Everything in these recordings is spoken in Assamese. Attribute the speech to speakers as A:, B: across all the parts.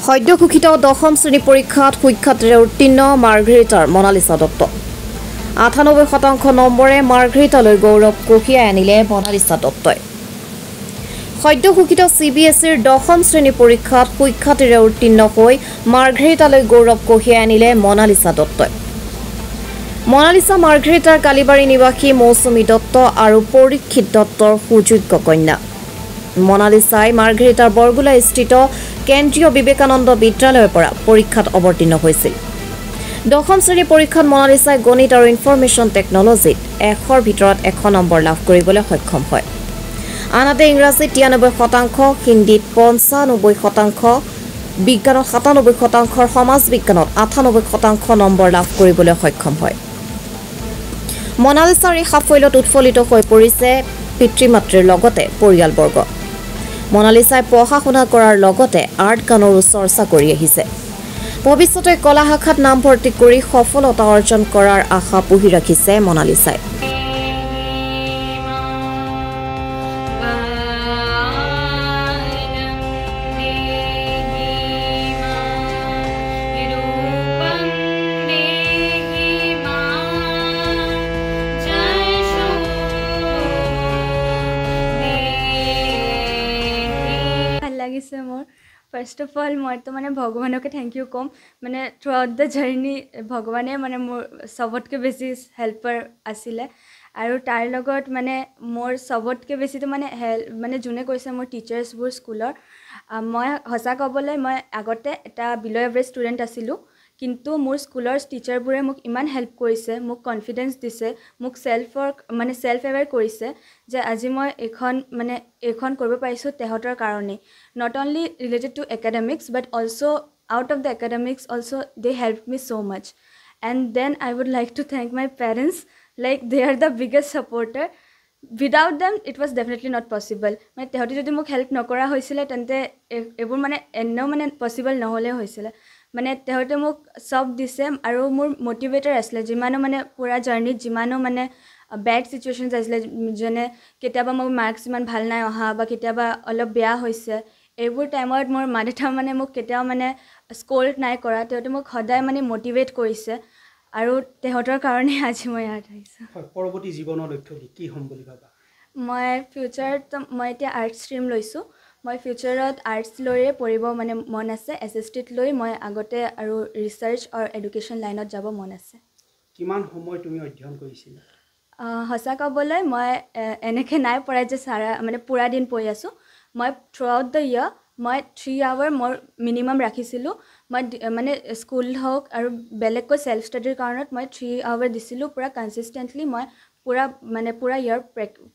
A: সদ্য ঘোষিত দশম শ্ৰেণী পৰীক্ষাত সুখ্যাতিৰে উত্তীৰ্ণ মাৰ্ঘেৰিটাৰ মনালিছা দত্ত ৯৮% নম্বৰে মাৰ্ঘেৰিটালৈ গৌৰৱ কঢ়িয়াই আনিলে মনালিছা দত্তই। সদ্য ঘোষিত CBSEৰ দশম শ্ৰেণী পৰীক্ষাত সুখ্যাতিৰে উত্তীৰ্ণ হৈ মাৰ্ঘেৰিটালৈ গৌৰৱ কঢ়িয়াই আনিলে মনালিছা দত্তই। মনালিছা মাৰ্ঘেৰিটাৰ কালিবাৰী নিবাসী মৌচুমী দত্ত আৰু পৰীক্ষিত দত্তৰ সুযোগ্য কন্যা। মনালিছাই মাৰ্ঘেৰিটাৰ বৰগোলাস্থিত কেন্দ্ৰীয় বিবেকানন্দ বিদ্যালয়ৰ পৰা পৰীক্ষাত অৱতীৰ্ণ হৈছিল। দশম শ্ৰেণীৰ পৰীক্ষাত মনালিছাই গণিত আৰু ইনফৰমেশ্যন টেকনলজিত ১০০ৰ ভিতৰত ১০০ নম্বৰ লাভ কৰিবলৈ সক্ষম হয়। আনহাতে ইংৰাজীত ৯৩%, হিন্দীত ৯৫%, বিজ্ঞানত ৯৭%, সমাজ বিজ্ঞানত ৯৮% নম্বৰ লাভ কৰিবলৈ সক্ষম হয়। মনালিছাৰ এই সাফল্যত উৎফুল্লিত হৈ পৰিছে পিতৃ মাতৃৰ লগতে পৰিয়ালবৰ্গ। মনালিছাই পঢ়া শুনা কৰাৰ লগতে আৰ্ট গানৰো চৰ্চা কৰি আহিছে। ভৱিষ্যতে কলা শাখাত নামভৰ্তি কৰি সফলতা অৰ্জন কৰাৰ আশা পুহি ৰাখিছে মনালিছাই।
B: লাগিছে মোৰ ফাৰ্ষ্ট অফ অল মইতো মানে ভগৱানকে থেংক ইউ ক'ম। মানে থ্ৰু আউট দ্য জাৰ্ণি ভগৱানে মানে মোৰ চবতকৈ বেছি হেল্পাৰ আছিলে আৰু তাৰ লগত মানে মোৰ চবতকৈ বেছিটো মানে যোনে কৈছে মোৰ টিচাৰ্ছবোৰ স্কুলৰ। মই সঁচা ক'বলৈ মই আগতে এটা বিল' এভাৰেজ ষ্টুডেণ্ট আছিলোঁ, কিন্তু মোৰ স্কুলৰ টিচাৰবোৰে মোক ইমান হেল্প কৰিছে, মোক কনফিডেঞ্চ দিছে, মোক চেল্ফ এৱেৰ কৰিছে যে আজি মই এইখন কৰিব পাৰিছোঁ তেহঁতৰ কাৰণেই। Not only related to academics but also' out of the academics also' they help me so' much. And then I would like to thank my parents, like they are the biggest supporter. Without them it was definitely not possible. মানে তেহঁতি যদি মোক হেল্প নকৰা হৈছিলে তেন্তে এইবোৰ এনেও পচিবল নহ'লে হৈছিলে। মানে তেহঁতে মোক চব দিছে আৰু মোৰ মটিভেটৰ আছিলে। যিমানো পুৰা জাৰ্ণিত যিমানো বেড চিটুৱেশ্যনছ আছিলে, যেনে কেতিয়াবা মোৰ মাৰ্কছ ইমান ভাল নাই অহা বা কেতিয়াবা অলপ বেয়া হৈছে, এইবোৰ টাইমত মোৰ মা দেউতা মোক কেতিয়াও স্কল্ড নাই কৰা। তেহঁতে মোক সদায় মটিভেট কৰিছে আৰু তেহঁতৰ কাৰণে আজি মই ইয়াত আহিছোঁ।
C: পৰৱৰ্তী জীৱনৰ লক্ষ্য কি হ'ম বুলি ভাবা?
B: মই ফিউচাৰত মই এতিয়া আৰ্টছ ষ্ট্ৰীম লৈছোঁ। মই ফিউচাৰত আৰ্টছ লৈয়ে পঢ়িব মন আছে। SST লৈ মই আগতে আৰু ৰিচাৰ্চ আৰু এডুকেশ্যন লাইনত যাব মন আছে।
C: কিমান সময় তুমি অধ্যয়ন কৰিছিলা?
B: সঁচা ক'বলৈ মই এনেকৈ নাই পঢ়াই যে পুৰা দিন পঢ়ি আছোঁ। মই থ্ৰু আউট দ্য ইয়াৰ মই 3 আৱাৰ মই মিনিমাম ৰাখিছিলোঁ। মই স্কুল হওক আৰু বেলেগকৈ চেল্ফ ষ্টাডিৰ কাৰণত মই 3 আৱাৰ দিছিলোঁ। পূৰা কনচিষ্টেণ্টলি মই পুৰা ইয়াৰ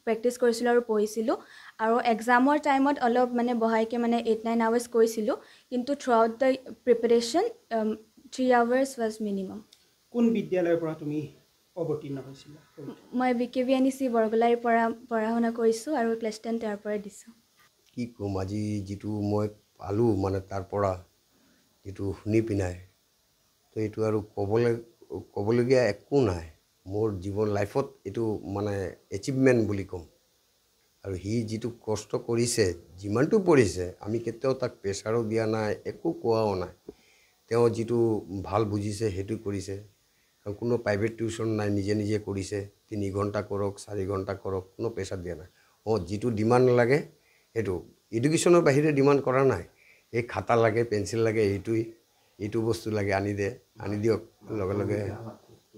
B: প্ৰেক্টিছ কৰিছিলোঁ আৰু পঢ়িছিলোঁ। আৰু এক্সামৰ টাইমত অলপ বহাইকৈ 8-9 আৱাৰ্ছ কৰিছিলোঁ, কিন্তু through out the preparation 3 hours was minimum.
C: কোন বিদ্যালয়ৰ পৰা তুমি অৱতীৰ্ণ হৈছিলা?
B: মই BKVNEC বৰগোলাৰ পৰা পঢ়া শুনা কৰিছোঁ আৰু ক্লাছ 10 তাৰ পৰাই দিছোঁ।
D: কি ক'ম, আজি যিটো মই পালোঁ তাৰ পৰা যিটো শুনি পিনাই, তো এইটো আৰু ক'বলগীয়া একো নাই। মোৰ জীৱন লাইফত এইটো এচিভমেণ্ট বুলি ক'ম। আৰু সি যিটো কষ্ট কৰিছে, যিমানটো পৰিছে, আমি কেতিয়াও তাক প্ৰেছাৰো দিয়া নাই, একো কোৱাও নাই। তেওঁ যিটো ভাল বুজিছে সেইটো কৰিছে। আৰু কোনো প্ৰাইভেট টিউশ্যন নাই, নিজে নিজে কৰিছে। 3 ঘণ্টা কৰক, 4 ঘণ্টা কৰক, কোনো প্ৰেছাৰ দিয়া নাই। যিটো ডিমাণ্ড লাগে সেইটো এডুকেশ্যনৰ বাহিৰে ডিমাণ্ড কৰা নাই। এই খাতা লাগে, পেঞ্চিল লাগে, এইটো বস্তু লাগে, আনি দিয়ক লগে লগে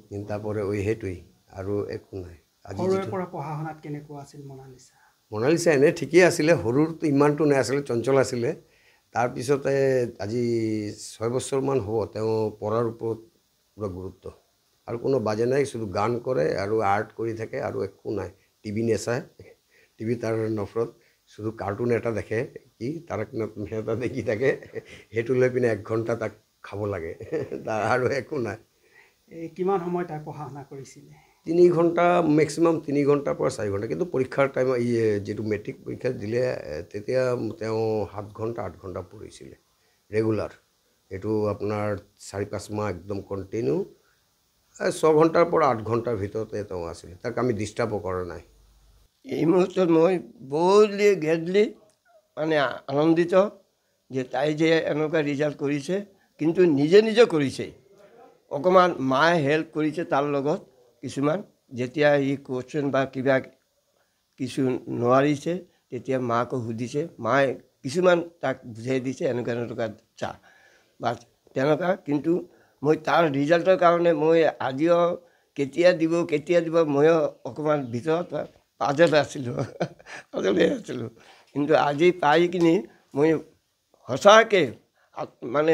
D: চিন্তা পৰে, সেইটোৱেই আৰু একো নাই।
C: সৰুৰে পৰা পঢ়া শুনাত কেনেকুৱা আছিল মনালিছা?
D: মনালিছা এনে ঠিকেই আছিলে, সৰুতো ইমানটো নাছিলে, চঞ্চল আছিলে। তাৰপিছতে আজি 6 বছৰমান হ'ব তেওঁ পঢ়াৰ ওপৰত পুৰা গুৰুত্ব। আৰু কোনো বাজে নাই, শুধু গান কৰে আৰু আৰ্ট কৰি থাকে আৰু একো নাই। টিভি নেচায়, টিভি তাৰ নফৰত, শুধু কাৰ্টুন এটা দেখে, কি তাৰক মেহতা দেখি থাকে, সেইটো লৈ পিনে 1 ঘণ্টা তাক খাব লাগে, আৰু একো নাই।
C: কিমান সময় তাই পঢ়া শুনা কৰিছিলে?
D: 3 ঘণ্টা, মেক্সিমাম 3 ঘণ্টাৰ পৰা 4 ঘণ্টা। কিন্তু পৰীক্ষাৰ টাইম যিটো মেট্ৰিক পৰীক্ষা দিলে তেতিয়া তেওঁ 7 ঘণ্টা 8 ঘণ্টা পঢ়িছিলে ৰেগুলাৰ। এইটো আপোনাৰ 4-5 মাহ একদম কণ্টিনিউ 6 ঘণ্টাৰ পৰা 8 ঘণ্টাৰ ভিতৰতে তেওঁ আছিলে। তাক আমি ডিষ্টাৰ্বো কৰা নাই।
E: এই মুহূৰ্তত মই বহুত গ্ৰেটলি আনন্দিত যে তাই যে এনেকুৱা ৰিজাল্ট কৰিছে, কিন্তু নিজে নিজে কৰিছে। অকণমান মায়ে হেল্প কৰিছে তাৰ লগত কিছুমান। যেতিয়া ই কুৱেশ্যন বা কিবা কিছু নোৱাৰিছে তেতিয়া মাকো সুধিছে, মায়ে কিছুমান তাক বুজাই দিছে এনেকুৱা এনেকুৱা চা বা তেনেকুৱা। কিন্তু মই তাৰ ৰিজাল্টৰ কাৰণে মই আজিও কেতিয়া দিব ময়ো অকণমান ভিতৰত পাজল আছিলোঁ। কিন্তু আজি পাই কিনি মই সঁচাকৈ মানে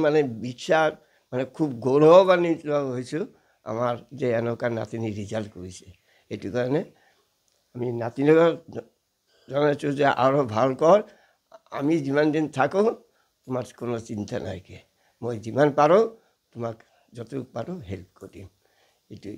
E: মানে বিশ্বাস মানে খুব গৌৰৱান্বিত হৈছোঁ আমাৰ যে এনেকুৱা নাতিনী ৰিজাল্ট কৰিছে। সেইটো কাৰণে আমি নাতিনীক জনাইছোঁ যে আৰু ভাল কৰ, আমি যিমান দিন থাকোঁ তোমাৰ কোনো চিন্তা নাইকে, মই যিমান পাৰোঁ তোমাক যতটুকু পাৰোঁ হেল্প কৰিম। এইটোৱেই।